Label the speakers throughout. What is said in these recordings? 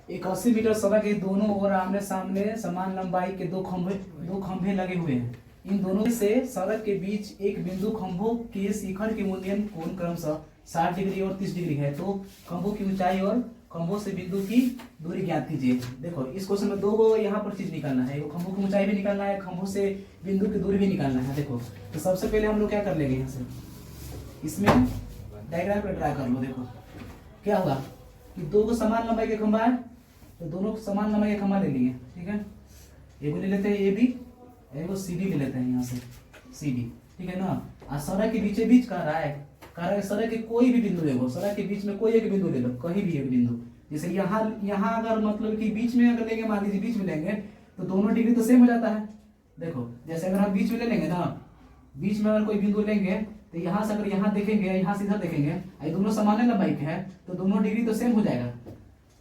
Speaker 1: एक 80 मीटर सड़क के दोनों ओर आमने सामने समान लंबाई के दो खंभे लगे हुए हैं। इन दोनों से सड़क के बीच एक बिंदु खंभों के शिखर के मूल्यांकन कोण क्रमशः 60 डिग्री और 30 डिग्री है। तो खंभों की ऊंचाई और खंभों से बिंदु की दूरी ज्ञात कीजिए। देखो इस क्वेश्चन में दो यहाँ पर चीज निकालना है, खंभों की ऊंचाई भी निकालना है, खंभों से बिंदु की दूरी भी निकालना है। देखो तो सबसे पहले हम लोग क्या कर लेंगे, यहाँ से इसमें डायग्राम पे ड्रा कर लो। देखो क्या होगा कि दो समान लंबाई के खंभा है, तो दोनों समान लंबाई के खंभा ले लिए, ठीक है। एगो ले लेते हैं ए बी, एगो सी डी ले लेते हैं यहाँ से सी डी, ठीक है ना। और सड़क के बीचे बीच कह रहा है सड़क के कोई भी बिंदु ले लो, सड़क के बीच में कोई एक बिंदु ले लो, कहीं भी एक बिंदु। जैसे यहाँ अगर मतलब कि बीच में अगर लेंगे, मान लीजिए बीच में लेंगे तो दोनों डिग्री तो सेम हो जाता है। देखो जैसे अगर हम बीच में ले लेंगे ना, बीच में अगर कोई बिंदु लेंगे तो यहाँ से अगर यहाँ देखेंगे, यहाँ से इधर देखेंगे, ये दोनों समान लंबाई के हैं तो दोनों डिग्री तो सेम हो जाएगा।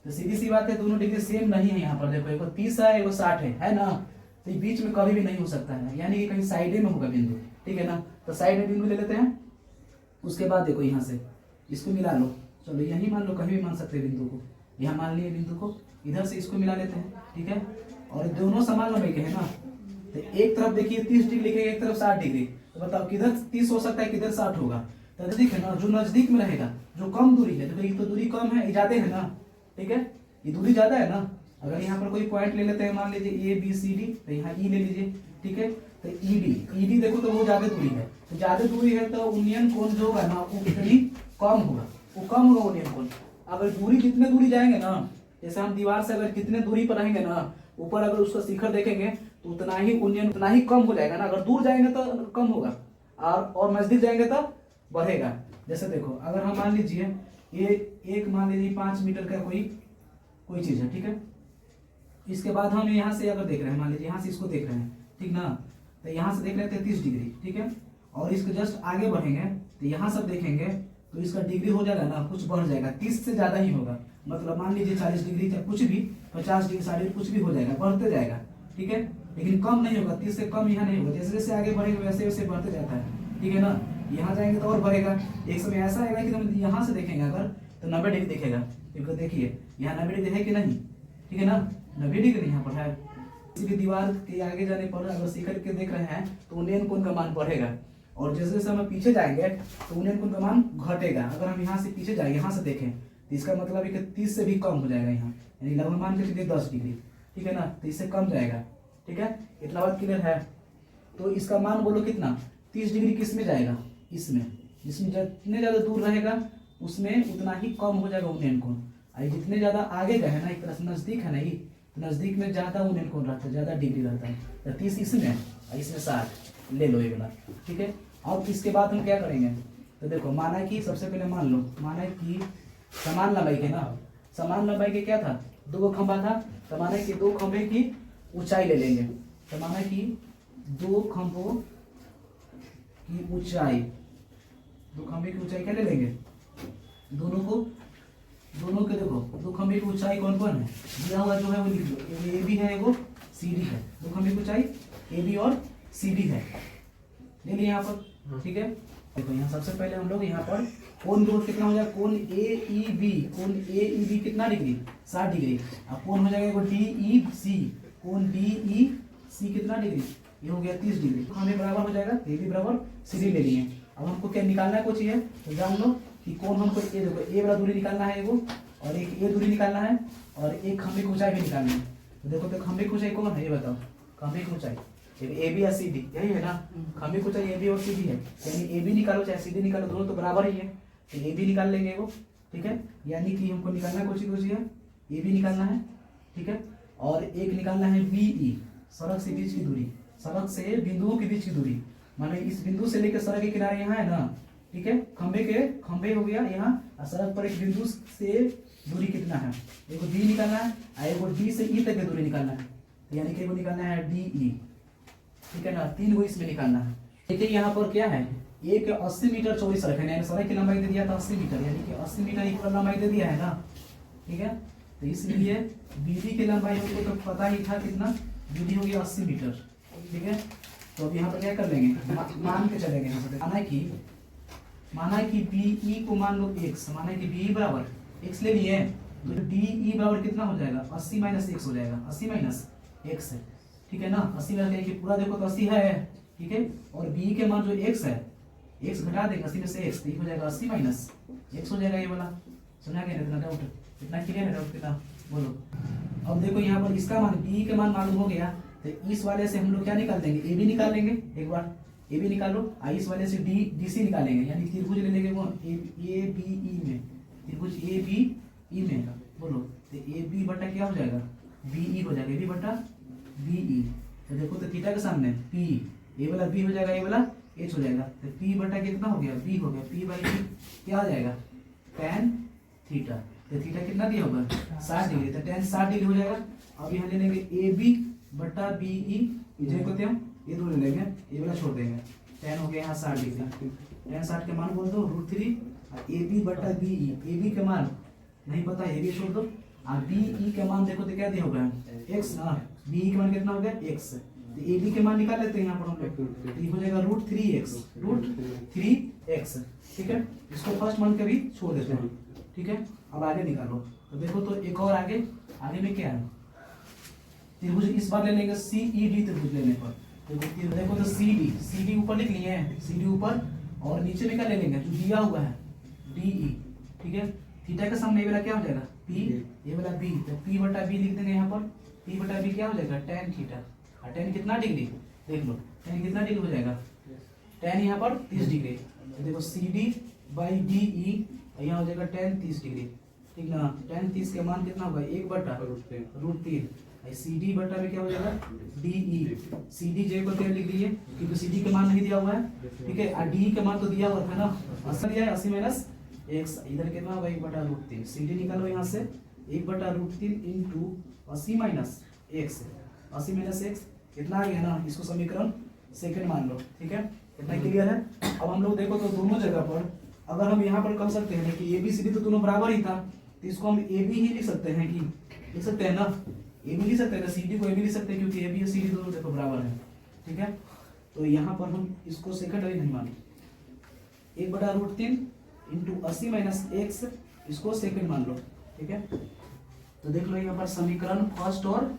Speaker 1: तो सीधी सी बात है, दोनों डिग्री सेम नहीं है। यहाँ पर देखो एगो 30 है, एगो 60 है ना। तो ये बीच में कभी भी नहीं हो सकता है, यानी कि कहीं साइड में होगा बिंदु, ठीक है ना। तो साइड में बिंदु ले लेते हैं। उसके बाद देखो यहाँ से इसको मिला लो, चलो यही मान लो, कहीं भी मान सकते हैं बिंदु को। यहाँ मान लिए बिंदु को, इधर से इसको मिला लेते हैं, ठीक है। और दोनों समान लंबाई के हैं ना, तो एक तरफ देखिए 30 डिग्री लिखेगा, एक तरफ 60 डिग्री। तो बताओ किधर 30 हो सकता है, किधर 60 होगा। तो नजदीक है ना, जो नजदीक में रहेगा, जो कम दूरी है, देखो ये तो दूरी कम है, ये ज्यादा है ना, ठीक है, ये दूरी ज्यादा है ना। अगर यहाँ पर कोई पॉइंट ले लेते हैं, मान लीजिए ए बी सी डी, तो यहाँ ई ले लीजिए, ठीक है। तो ईडी देखो तो वो ज्यादा दूरी है, तो ज्यादा दूरी है तो उन्नयन कोण जो होगा ना वो कितनी कम होगा, वो कम होगा उन्नयन कोण। अगर दूरी जितने दूरी जाएंगे ना, जैसे हम दीवार से अगर कितने दूरी पर रहेंगे ना, ऊपर अगर उसका शिखर देखेंगे तो उतना ही उन्नयन उतना ही कम हो जाएगा ना। अगर दूर जाएंगे तो कम होगा, और नजदीक जाएंगे तो बढ़ेगा। जैसे देखो अगर हम मान लीजिए ये एक मान लीजिए 5 मीटर का कोई चीज है, ठीक है। इसके बाद हम यहाँ से अगर देख रहे हैं, मान लीजिए यहाँ से इसको देख रहे हैं, ठीक ना। तो यहाँ से देख रहे हैं 30 डिग्री, ठीक है। और इसको जस्ट आगे बढ़ेंगे तो यहाँ सब देखेंगे तो इसका डिग्री हो जाएगा ना, कुछ बढ़ जाएगा, 30 से ज्यादा ही होगा। मतलब मान लीजिए 40 डिग्री या कुछ भी, 50 डिग्री 60 कुछ भी हो जाएगा, बढ़ते जाएगा, ठीक है। लेकिन कम नहीं होगा, 30 से कम यहाँ नहीं होगा। जैसे जैसे आगे बढ़ेंगे वैसे वैसे बढ़ते जाता है, ठीक है ना। यहाँ जाएंगे तो और बढ़ेगा। एक समय ऐसा आएगा कि हम यहाँ से देखेंगे अगर तो 90 डिग्री दिखेगा, क्योंकि देखिए यहाँ 90 डिग्री है कि नहीं, ठीक है ना, 90 डिग्री यहाँ पर है। किसी भी दीवार के आगे जाने पर अगर शिखर के देख रहे हैं तो उन्नयन कोण का मान बढ़ेगा, और जैसे जैसे हम पीछे जाएंगे तो उन्नयन कोण का मान घटेगा। अगर हम यहाँ से पीछे जाएंगे, यहाँ से देखें तो इसका मतलब है कि 30 से भी कम हो जाएगा यहाँ, यानी लगभग मान के चलिए 10 डिग्री, ठीक है ना। तो इससे कम जाएगा, ठीक है। इतना बात क्लियर है। तो इसका मान बोलो कितना, 30 डिग्री किस में जाएगा, इसमें जितने ज्यादा दूर रहेगा उसमें उतना ही कम हो जाएगा उन्नयन कोण। जितने ज्यादा आगे गए है ना, एक तरह से नजदीक है ना, ये नजदीक में ज्यादा उन्नयन कोण रहता है, ज्यादा डिग्री रहता है। तो 30 इसमें और इसमें 60 ले लो ये वाला, ठीक है। अब इसके बाद हम क्या करेंगे, तो देखो माना कि सबसे पहले मान लो, माना कि समान लंबाई के ना, समान लंबाई के क्या था, दो खंभा था। तो माना कि दो खंभे की ऊंचाई ले लेंगे। तो माना कि दो खंभों की ऊंचाई, दो खंभे की ऊंचाई क्या ले लेंगे, दोनों के देखो दो खंभे की ऊंचाई कौन कौन है दिया हुआ जो है वो लिख लो। ए बी है, एगो सी डी है। दो खंभे की ऊंचाई ए बी और सी डी है, ले लिया यहाँ पर, ठीक है। देखो यहाँ सबसे पहले हम लोग यहाँ पर कोण जो कितना हो जाएगा, कोण ए ई बी कितना डिग्री, 60 डिग्री। अब कोण हो जाएगा डी ई सी, कोण डी ई सी कितना डिग्री, ये हो गया 30 डिग्री। हमें बराबर हो जाएगा ए बी बराबर सी डी ले लिए। अब हमको क्या निकालना है, कुछ है तो जान लो कि कौन हमको ए देखो ए वाला दूरी निकालना है एगो, और एक ए दूरी निकालना है, और एक खंभे की ऊंचाई भी निकालना है। तो देखो तो खंभे की ऊंचाई कौन है, ये बताओ, खंभे की ऊंचाई ए बी या सी डी, यही है ना। खंभे की ऊंचाई ए बी और सी डी है, यानी ए बी निकालो चाहे सी डी निकालो, दोनों तो बराबर ही है। तो ए बी निकाल लेंगे एगो, ठीक है। यानी कि हमको निकालना है कुछ है, ए बी निकालना है, ठीक है। और एक निकालना है बी ई, सड़क से बीच की दूरी, सड़क से बिंदुओं के बीच की दूरी, माने इस बिंदु से लेकर सड़क के किनारे यहाँ है ना, ठीक है। खंभे हो गया यहाँ, और सड़क पर एक बिंदु से दूरी कितना है, एगो डी निकालना है, और एगो डी से ई तक की दूरी निकालना है। यानी कि एगो निकालना है डी ई, ठीक है ना। 3 गो इसमें निकालना है। देखिए यहाँ पर क्या है, एक 80 मीटर चौड़ी सड़क है, सड़क की लंबाई दे दिया था 80 मीटर, यानी कि 80 मीटर इक्वल लंबाई दे दिया है ना, ठीक है। तो इसलिए बीडी की लंबाई हमको तो पता ही था कितना, बीडी हो गया 80 मीटर, ठीक है। तो अब यहाँ पर क्या कर लेंगे, मान के चलेंगे यहाँ पर। माना कि बी ई को मान लो x, माना कि बी बराबर x ले लिए, तो डी ई बराबर कितना हो जाएगा 80 माइनस एक्स हो जाएगा 80 माइनस एक्स है, ठीक है ना। 80 में कि पूरा देखो तो 80 है, ठीक है। और बी के मान जो एक्स है, एक्स घटा देंगे 80 में से एक्स, तो हो जाएगा 80 माइनस एक्स हो जाएगा ये वाला। समझा गया इतना डाउट, इतना क्लियर है डाउट कितना बोलो। अब देखो यहाँ पर इसका मान बी के मान मालूम हो गया, तो इस वाले से हम लोग क्या निकाल देंगे, ए बी निकाल लेंगे। एक बार ए बी निकालो, इस वाले से डी डी सी निकालेंगे, यानी त्रिभुज ले लेंगे वो ए बी ई में, त्रिभुज ए बी ई में बोलो, तो ए बी बटा क्या हो जाएगा बी ई हो जाएगा, ए बी बटा बी ई। तो देखो तो थीटा के सामने पी, ए वाला बी हो जाएगा, ए वाला एच हो जाएगा, तो पी बटा कितना हो गया बी हो गया, पी बाई बी क्या हो जाएगा tan थीटा। तो थीटा कितना दिया होगा 60 डिग्री, तो tan 60 डिग्री हो जाएगा। अब यहाँ ले लेंगे ए बी बटा बी ई, इधर को हम ये दो ले लेंगे, ये वाला छोड़ देंगे, tan हो गया यहाँ 60 डिग्री, tan 60 के मान बोल दो √3, ए बी बटा बी ई, ए बी के मान नहीं पता, ए बी छोड़ दो, और बी ई के मान देखो तो क्या दिया होगा x ना, बी ई के मान कितना हो गया x, तो ए बी के मान निकाल लेते हैं यहाँ पर हम लोग, ये हो जाएगा √3x, ठीक है। इसको फर्स्ट मान के भी छोड़ देते हैं, ठीक है। अब आगे निकालो, तो देखो तो एक और आगे में क्या है, त्रिभुज इस बार ले लेंगे सी ई डी, त्रिभुज लेने पर देखो तो सी डी ऊपर लिख लिए हैं, सी डी ऊपर, और नीचे में क्या ले लेंगे जो दिया हुआ है डी ई, ठीक है। थीटा के सामने ये वाला क्या हो जाएगा पी, ये वाला बी, तो पी बटा बी लिख देंगे यहाँ पर, पी बटा बी क्या हो जाएगा tan थीटा, और tan कितना डिग्री देख लो, tan कितना डिग्री हो जाएगा, tan यहाँ पर 30 डिग्री, तो देखो C D by D E, यहाँ हो जाएगा tan 30 डिग्री, ठीक ना। tan 30 के मान कितना होगा 1 बटा √3, सी डी बटा में क्या हो जाएगा D E, C D J को क्या लिख दीजिए क्योंकि सी डी के मान नहीं दिया हुआ है, ठीक है। और डी के मान तो दिया हुआ था ना, 80 दिया है, 80 माइनस एक्स, इधर कितना होगा 1 बटा √3, सी डी निकालो यहाँ से 1 बटा √3 into 80 minus x, 80 minus x कितना आ गया ना, इसको समीकरण सेकंड मान लो, ठीक है। इतना क्लियर है। अब हम लोग देखो तो दोनों जगह पर अगर हम यहाँ पर कर सकते हैं कि ए बी सी डी तो दोनों बराबर ही था, तो इसको हम ए बी ही लिख सकते हैं, कि लिख सकते हैं ना, ए बी लिख सकते हैं, सी डी को ए बी लिख सकते हैं, क्योंकि ए बी और सी डी दोनों देखो बराबर है, ठीक है। तो यहाँ पर हम इसको सेकंडरी नहीं माने, 1 बटा √3 इंटू 80 माइनस एक्स, इसको सेकंड मान लो, ठीक है। तो देख लो यहाँ पर समीकरण फर्स्ट और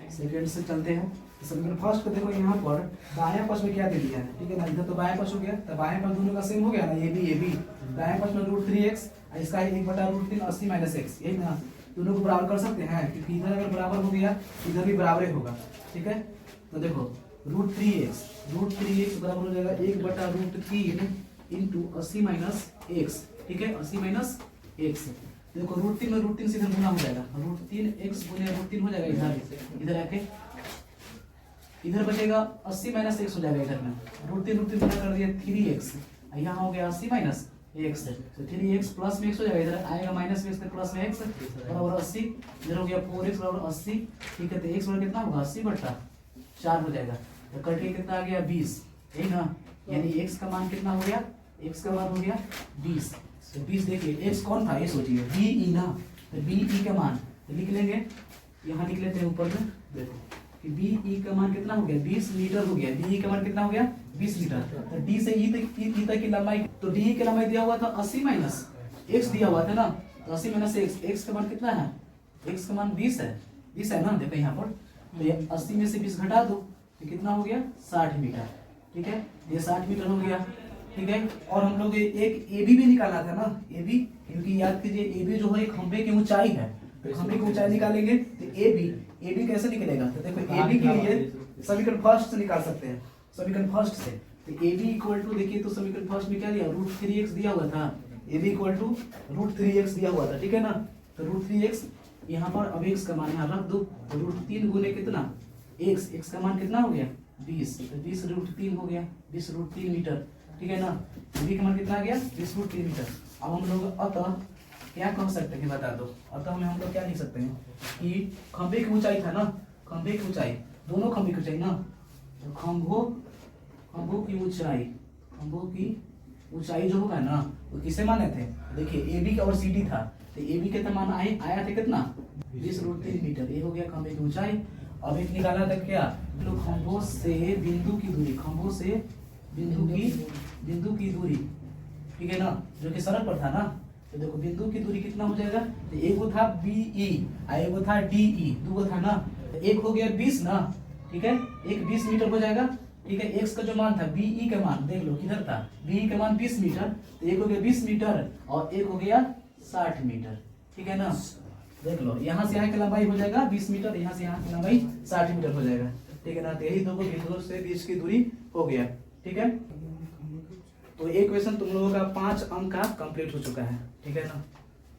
Speaker 1: सेकंड से चलते हैं। समीकरण फर्स्ट को देखो यहाँ पर दायां पक्ष में क्या दे दिया है, ठीक है ना, इधर तो बायां पक्ष हो गया, तो बायां पक्ष दोनों का सेम हो गया ना, ए बी दायां पक्ष में √3x, इसका 1 बटा √3 80 माइनस एक्स, यही ना, दोनों को बराबर कर सकते हैं, क्योंकि इधर अगर बराबर हो गया इधर भी बराबर होगा, ठीक है। तो देखो √3x बराबर हो जाएगा 1 बटा √3 इंटू 80 माइनस एक्स, ठीक है, 80 माइनस एक्स। देखो √3 में √3 से इधर गुना हो जाएगा, √3x गुने √3 हो जाएगा, इधर आके इधर बचेगा 80 माइनस एक्स हो जाएगा, इधर में √3 गुना कर दिया 3x, यहाँ हो गया 80 माइनस एक्स, तो 3x प्लस में x हो जाएगा, इधर आएगा माइनस में x प्लस में x बराबर 80, इधर हो गया 4x बराबर 80, ठीक है। तो x बराबर कितना होगा 80 बटा 4 हो जाएगा, तो कट के कितना आ गया 20, यही ना, यानी x का मान कितना हो गया, x का मान हो गया 20। तो 20 देखिए x कौन था ये सोचिए, बी ई ना, तो बी ई का मान तो लिख लेंगे, यहाँ लिख लेते हैं ऊपर में, देखो कि बी ई का मान कितना हो गया 20 मीटर हो गया, बी ई का मान कितना हो गया 20 मीटर, तो डी से ई तक की लंबाई, तो डी की लंबाई दिया हुआ था 80 माइनस एक्स दिया हुआ था ना, तो 80 माइनस एक्स का मान कितना है, एक्स का मान 20 है ना, देखो यहाँ पर, तो ये 80 में से 20 घटा दो तो कितना हो गया 60 मीटर, ठीक है, ये 60 मीटर हो गया, ठीक है। और हम लोग एक ए बी भी निकाला था ना, ए बी, क्योंकि याद कीजिए ए बी जो है खंभे की ऊंचाई है, तो खंभे की ऊंचाई निकालेंगे तो ए बी कैसे निकलेगा, तो देखो ए बी के लिए समीकरण फर्स्ट से निकाल सकते हैं, समीकरण फर्स्ट से, तो ए बी इक्वल टू देखिए, तो समीकरण फर्स्ट में क्या दिया √3x दिया हुआ था, A B equal to √3x दिया हुआ था, ठीक है ना। तो √3x यहाँ पर अब x का मान यहाँ रख दो, तो √3 गुने कितना x का मान कितना हो गया 20, तो 20 √3 हो गया, 20 √3 मीटर, ठीक है ना। b का मान कितना आ गया 20 √3 मीटर। अब हम लोग अतः क्या कह सकते हैं बता दो, अतः में हम लोग क्या लिख सकते हैं कि खंभे की ऊंचाई था ना, खंभे की ऊंचाई, दोनों खंभे की ऊंचाई ना, तो खंभों की ऊंचाई जो होगा ना वो किसे माने थे, देखिए ए बी और सी डी था, तो ए बी के तो मान आया था कितना 20 √3 मीटर, ये हो गया खंभे की ऊंचाई। अब एक निकाला था क्या, तो खंभों से बिंदु की दूरी, खंभों से बिंदु की दूरी, ठीक है ना, जो कि सड़क पर था ना, तो देखो बिंदु की दूरी कितना हो जाएगा, तो एक था BE और एक था DE, दो था ना, एक हो गया 20 ना, ठीक है, एक 20 मीटर हो जाएगा, ठीक है। x का जो मान था BE का मान देख लो किधर था, BE का मान 20 मीटर, तो एक हो गया 20 मीटर और एक हो गया 60 मीटर, ठीक है ना। देख लो यहाँ से यहाँ की लंबाई हो जाएगा 20 मीटर, यहाँ से यहाँ की लंबाई 60 मीटर हो जाएगा, ठीक है ना। तो यही दो बिंदुओं से बीच की दूरी हो गया, ठीक है। तो एक क्वेश्चन तुम लोगों का 5 अंक का कंप्लीट हो चुका है, ठीक है ना।